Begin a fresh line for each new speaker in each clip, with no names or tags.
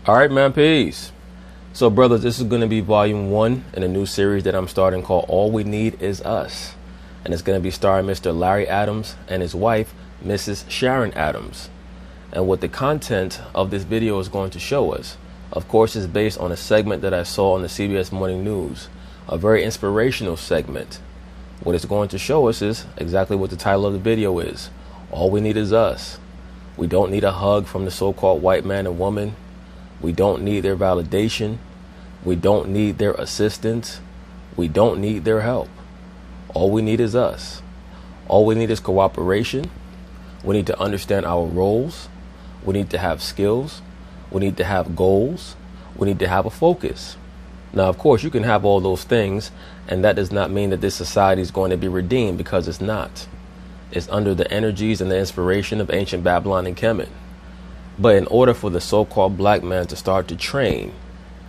All right, man, peace. So, brothers, this is going to be volume 1 in a new series that I'm starting called All We Need Is Us. And it's going to be starring Mr. Larry Adams and his wife, Mrs. Sharon Adams. And what the content of this video is going to show us, of course, is based on a segment that I saw on the CBS Morning News, a very inspirational segment. What it's going to show us is exactly what the title of the video is. All we need is us. We don't need a hug from the so-called white man and woman. We don't need their validation. We don't need their assistance. We don't need their help. All we need is us. All we need is cooperation. We need to understand our roles. We need to have skills. We need to have goals. We need to have a focus. Now, of course, you can have all those things, and that does not mean that this society is going to be redeemed, because it's not. It's under the energies and the inspiration of ancient Babylon and Kemet. But in order for the so-called black man to start to train,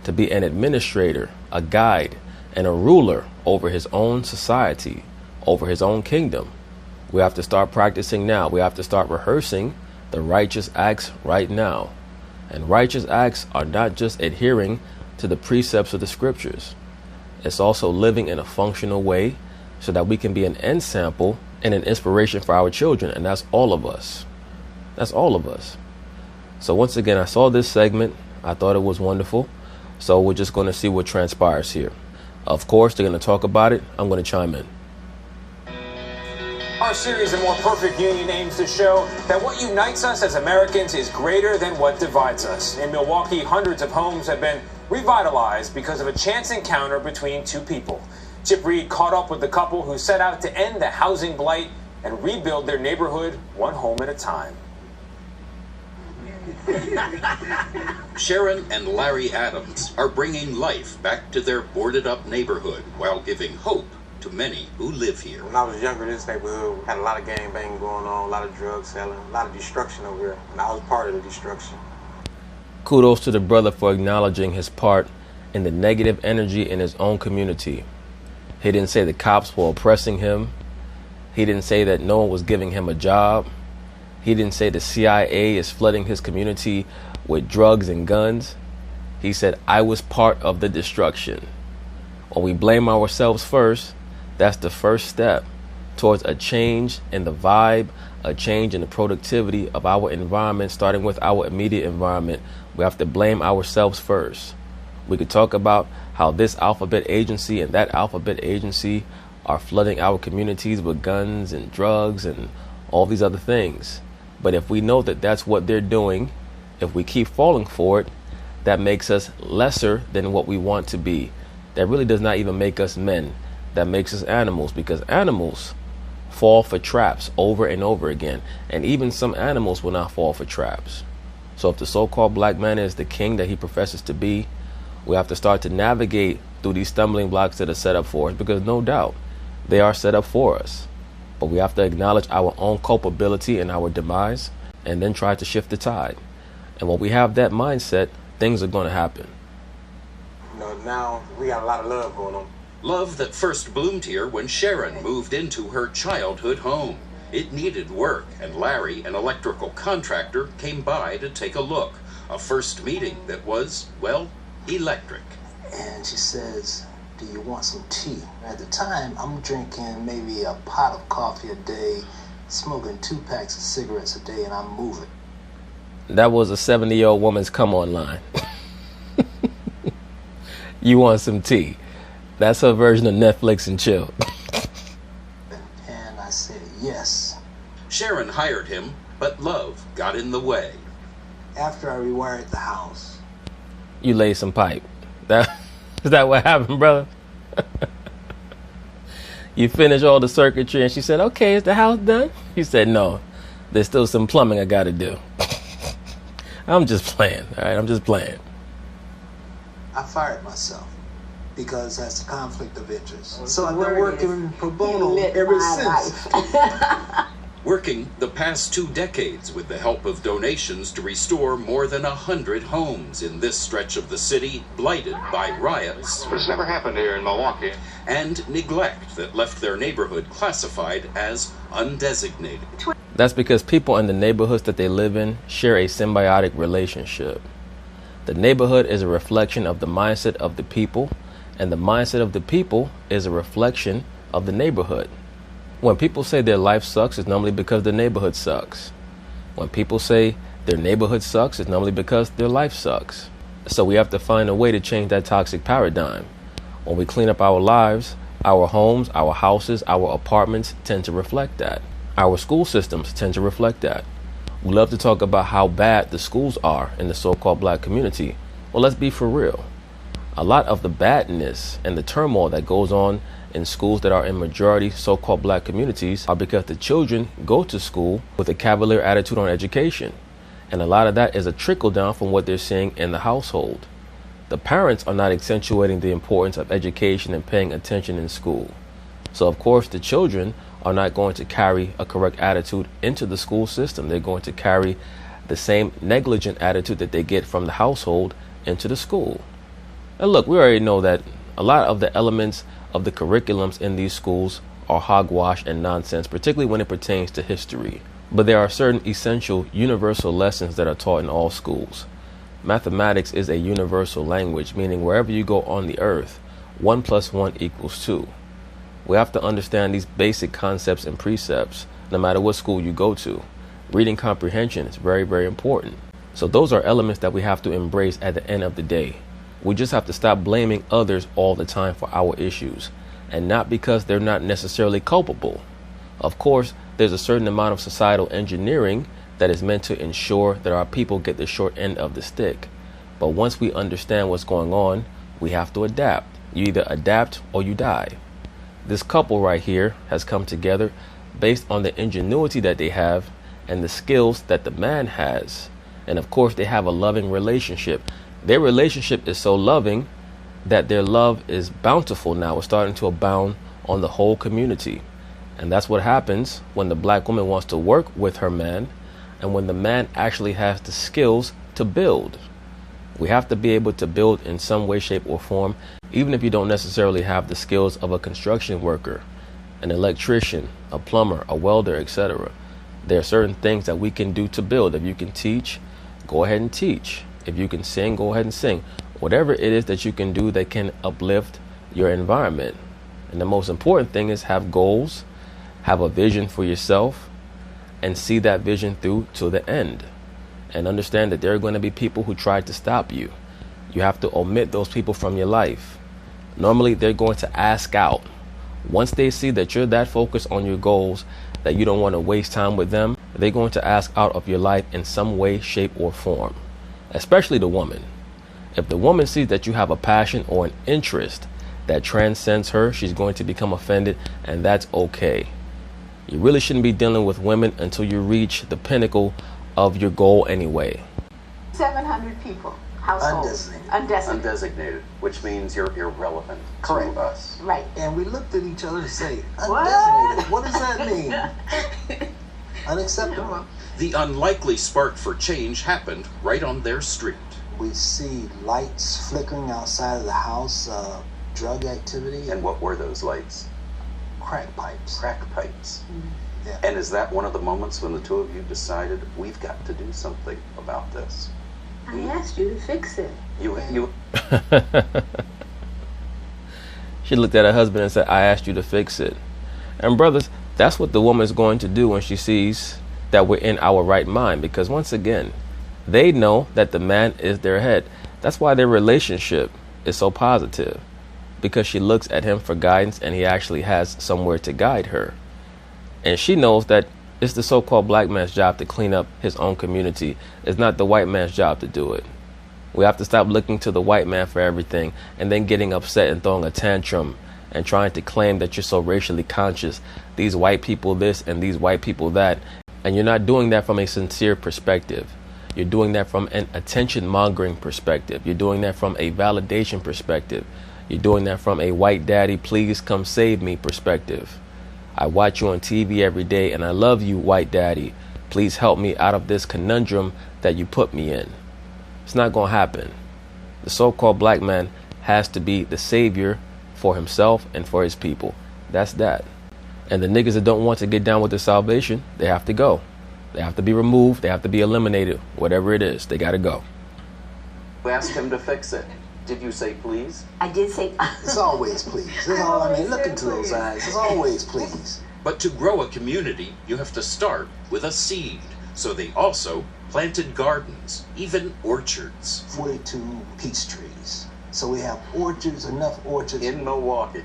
to be an administrator, a guide, and a ruler over his own society, over his own kingdom, we have to start practicing now. We have to start rehearsing the righteous acts right now. And righteous acts are not just adhering to the precepts of the scriptures. It's also living in a functional way so that we can be an end sample and an inspiration for our children. And that's all of us. That's all of us. So once again, I saw this segment. I thought it was wonderful. So we're just going to see what transpires here. Of course, they're going to talk about it. I'm going to chime in.
Our series of More Perfect Union aims to show that what unites us as Americans is greater than what divides us. In Milwaukee, hundreds of homes have been revitalized because of a chance encounter between two people. Chip Reed caught up with the couple who set out to end the housing blight and rebuild their neighborhood one home at a time.
Sharon and Larry Adams are bringing life back to their boarded-up neighborhood while giving hope to many who live here.
When I was younger, this neighborhood had a lot of gang banging going on, a lot of drug selling, a lot of destruction over here, and I was part of the destruction.
Kudos to the brother for acknowledging his part in the negative energy in his own community. He didn't say the cops were oppressing him. He didn't say that no one was giving him a job. He didn't say the CIA is flooding his community with drugs and guns. He said, I was part of the destruction. When we blame ourselves first, that's the first step towards a change in the vibe, a change in the productivity of our environment, starting with our immediate environment. We have to blame ourselves first. We could talk about how this alphabet agency and that alphabet agency are flooding our communities with guns and drugs and all these other things. But if we know that that's what they're doing, if we keep falling for it, that makes us lesser than what we want to be. That really does not even make us men. That makes us animals, because animals fall for traps over and over again. And even some animals will not fall for traps. So if the so-called black man is the king that he professes to be, we have to start to navigate through these stumbling blocks that are set up for us, because no doubt they are set up for us. But we have to acknowledge our own culpability and our demise, and then try to shift the tide. And when we have that mindset, things are going to happen.
You know, now we got a lot of love going on.
Love that first bloomed here when Sharon moved into her childhood home. It needed work, and Larry, an electrical contractor, came by to take a look. A first meeting that was, well, electric.
And she says, do you want some tea? At the time, I'm drinking maybe a pot of coffee a day, smoking 2 packs of cigarettes a day, and I'm moving.
That was a 70-year-old woman's come on line. You want some tea? That's her version of Netflix and chill.
And I said, yes.
Sharon hired him, but love got in the way.
After I rewired the house.
You laid some pipe. Is that what happened, brother? You finished all the circuitry, and she said, okay, is the house done? He said, no, there's still some plumbing I got to do. I'm just playing, all right? I'm just playing.
I fired myself because that's a conflict of interest. So I've been working pro bono ever since.
Working the past 2 decades with the help of donations to restore more than 100 homes in this stretch of the city blighted by riots.
But it's never happened here in Milwaukee.
And neglect that left their neighborhood classified as undesignated.
That's because people in the neighborhoods that they live in share a symbiotic relationship. The neighborhood is a reflection of the mindset of the people, and the mindset of the people is a reflection of the neighborhood. When people say their life sucks, it's normally because the neighborhood sucks. When people say their neighborhood sucks, it's normally because their life sucks. So we have to find a way to change that toxic paradigm. When we clean up our lives, our homes, our houses, our apartments tend to reflect that. Our school systems tend to reflect that. We love to talk about how bad the schools are in the so-called black community. Well, let's be for real. A lot of the badness and the turmoil that goes on in schools that are in majority so-called black communities are because the children go to school with a cavalier attitude on education. And a lot of that is a trickle down from what they're seeing in the household. The parents are not accentuating the importance of education and paying attention in school. So of course the children are not going to carry a correct attitude into the school system. They're going to carry the same negligent attitude that they get from the household into the school. And look, we already know that a lot of the elements of the curriculums in these schools are hogwash and nonsense, particularly when it pertains to history. But there are certain essential universal lessons that are taught in all schools. Mathematics is a universal language, meaning wherever you go on the earth, 1 + 1 = 2. We have to understand these basic concepts and precepts, no matter what school you go to. Reading comprehension is very, very important. So those are elements that we have to embrace at the end of the day. We just have to stop blaming others all the time for our issues, and not because they're not necessarily culpable. Of course, there's a certain amount of societal engineering that is meant to ensure that our people get the short end of the stick. But once we understand what's going on, we have to adapt. You either adapt or you die. This couple right here has come together based on the ingenuity that they have and the skills that the man has. And of course, they have a loving relationship. Their relationship is so loving that their love is bountiful now. It's starting to abound on the whole community. And that's what happens when the black woman wants to work with her man and when the man actually has the skills to build. We have to be able to build in some way, shape, or form, even if you don't necessarily have the skills of a construction worker, an electrician, a plumber, a welder, etc. There are certain things that we can do to build. If you can teach, go ahead and teach. If you can sing, go ahead and sing. Whatever it is that you can do that can uplift your environment. And the most important thing is have goals, have a vision for yourself, and see that vision through to the end. And understand that there are going to be people who try to stop you. You have to omit those people from your life. Normally, they're going to ask out. Once they see that you're that focused on your goals that you don't want to waste time with them, they're going to ask out of your life in some way, shape, or form. Especially the woman. If the woman sees that you have a passion or an interest that transcends her, she's going to become offended, and that's okay. You really shouldn't be dealing with women until you reach the pinnacle of your goal anyway.
700 people, households.
Undesignated, which means you're irrelevant to us.
Right.
And we looked at each other and say, undesignated. What does that mean? Unacceptable.
The unlikely spark for change happened right on their street.
We see lights flickering outside of the house, drug activity.
And what were those lights?
Crack pipes.
Crack pipes.
Yeah.
And is that one of the moments when the two of you decided we've got to do something about this?
I asked you to fix it.
You.
She looked at her husband and said, I asked you to fix it. And brothers, that's what the woman is going to do when she sees that we're in our right mind. Because once again, they know that the man is their head. That's why their relationship is so positive. Because she looks at him for guidance and he actually has somewhere to guide her. And she knows that it's the so-called black man's job to clean up his own community. It's not the white man's job to do it. We have to stop looking to the white man for everything and then getting upset and throwing a tantrum and trying to claim that you're so racially conscious. These white people this and these white people that. And you're not doing that from a sincere perspective. You're doing that from an attention-mongering perspective. You're doing that from a validation perspective. You're doing that from a white daddy, please come save me perspective. I watch you on TV every day and I love you, white daddy. Please help me out of this conundrum that you put me in. It's not going to happen. The so-called black man has to be the savior for himself and for his people. That's that. And the niggas that don't want to get down with the salvation, they have to go. They have to be removed. They have to be eliminated. Whatever it is, they got to go.
You asked him to fix it. Did you say please?
I did say.
It's always please. That's all I mean. Look into those eyes. It's always please.
But to grow a community, you have to start with a seed. So they also planted gardens, even orchards.
42 peach trees. So we have orchards, enough orchards.
In Milwaukee.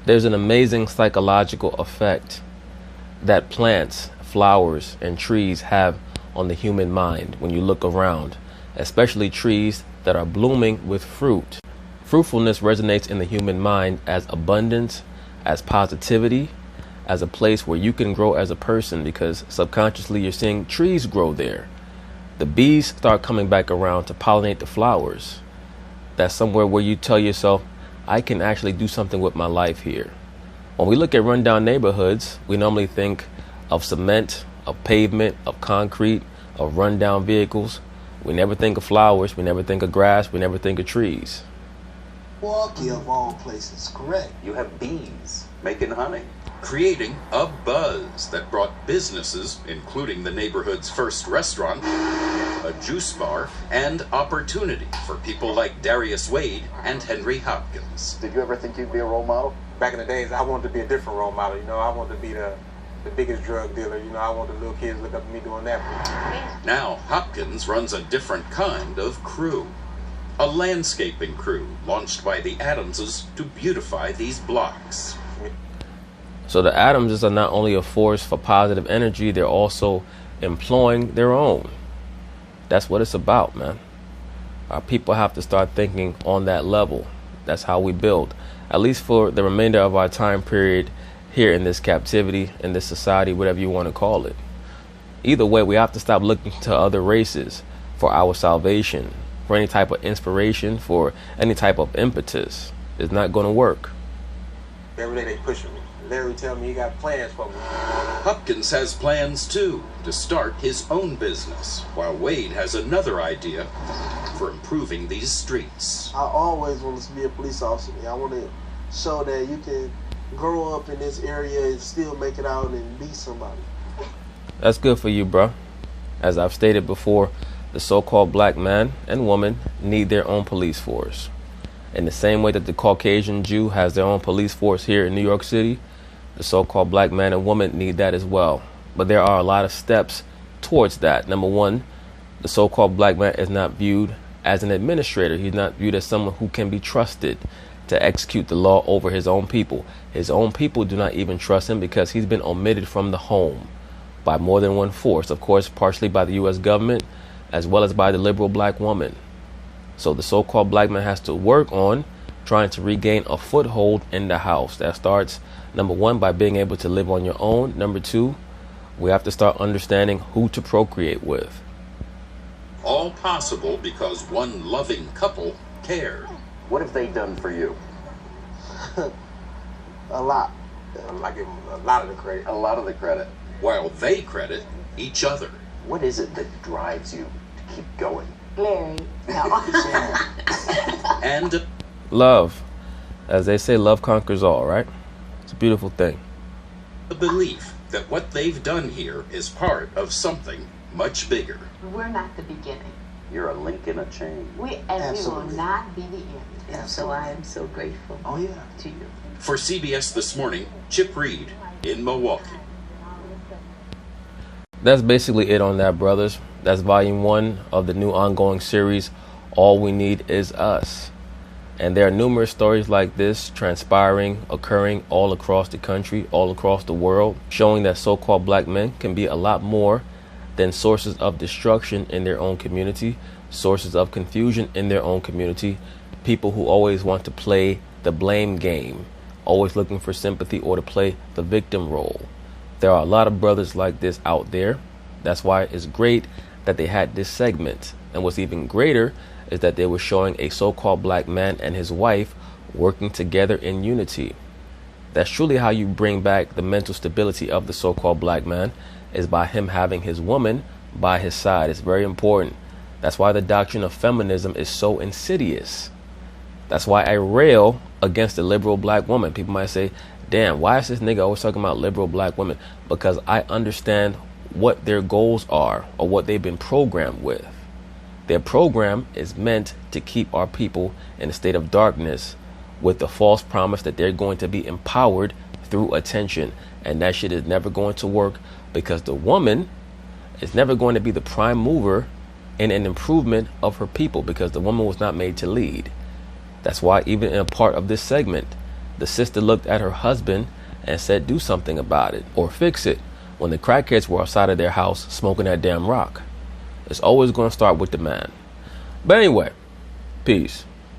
There's an amazing psychological effect that plants, flowers, and trees have on the human mind when you look around, especially trees that are blooming with fruit. Fruitfulness resonates in the human mind as abundance, as positivity, as a place where you can grow as a person, because subconsciously you're seeing trees grow there. The bees start coming back around to pollinate the flowers. That's somewhere where you tell yourself, I can actually do something with my life here. When we look at rundown neighborhoods, we normally think of cement, of pavement, of concrete, of rundown vehicles. We never think of flowers, we never think of grass, we never think of trees.
Milwaukee of all places, correct.
You have bees making honey, creating a buzz that brought businesses, including the neighborhood's first restaurant, a juice bar, and opportunity for people like Darius Wade and Henry Hopkins.
Did you ever think you'd be a role model?
Back in the days, I wanted to be a different role model. I wanted to be the biggest drug dealer. I want the little kids to look up at me doing that.
Now Hopkins runs a different kind of crew. A landscaping crew launched by the Adamses to beautify these blocks.
So the Adamses are not only a force for positive energy, they're also employing their own. That's what it's about, man. Our people have to start thinking on that level. That's how we build, at least for the remainder of our time period here in this captivity, in this society, whatever you want to call it. Either way, we have to stop looking to other races for our salvation, for any type of inspiration, for any type of impetus. It's not going to work.
Every day they pushing me. Larry tell me he got plans for me.
Hopkins has plans too to start his own business, while Wade has another idea for improving these streets.
I always wanted to be a police officer. I want to show that you can grow up in this area and still make it out and be somebody.
That's good for you, bro. As I've stated before, the so-called black man and woman need their own police force. In the same way that the Caucasian Jew has their own police force here in New York City, the so-called black man and woman need that as well. But there are a lot of steps towards that. Number one, the so-called black man is not viewed as an administrator. He's not viewed as someone who can be trusted to execute the law over his own people. His own people do not even trust him because he's been omitted from the home by more than one force. Of course, partially by the U.S. government, as well as by the liberal black woman. So the so-called black man has to work on trying to regain a foothold in the house. That starts, number one, by being able to live on your own. Number two, we have to start understanding who to procreate with.
All possible because one loving couple cared.
What have they done for you?
A lot.
I give them a lot of the credit.
A lot of the credit.
While they credit each other.
What is it that drives you to keep going?
Larry. No.
And
Love. As they say, love conquers all, right? It's a beautiful thing.
the belief that what they've done here is part of something much bigger.
We're not the beginning.
You're a link in a chain.
We
Absolutely.
will not be the end. And so
Absolutely.
I am so grateful
Oh, yeah.
to you.
For CBS This Morning, Chip Reed in Milwaukee.
That's basically it on that, brothers. That's volume 1 of the new ongoing series, All We Need Is Us. And there are numerous stories like this transpiring, occurring all across the country, all across the world, showing that so-called black men can be a lot more than sources of destruction in their own community, sources of confusion in their own community, people who always want to play the blame game, always looking for sympathy or to play the victim role. There are a lot of brothers like this out there. That's why it's great that they had this segment. And what's even greater is that they were showing a so-called black man and his wife working together in unity. That's truly how you bring back the mental stability of the so-called black man, is by him having his woman by his side. It's very important. That's why the doctrine of feminism is so insidious. That's why I rail against the liberal black woman. People might say, damn, why is this nigga always talking about liberal black women? Because I understand what their goals are or what they've been programmed with. Their program is meant to keep our people in a state of darkness with the false promise that they're going to be empowered through attention. And that shit is never going to work, because the woman is never going to be the prime mover in an improvement of her people, because the woman was not made to lead. That's why even in a part of this segment, the sister looked at her husband and said, do something about it or fix it, when the crackheads were outside of their house smoking that damn rock. It's always going to start with the man. But anyway, peace.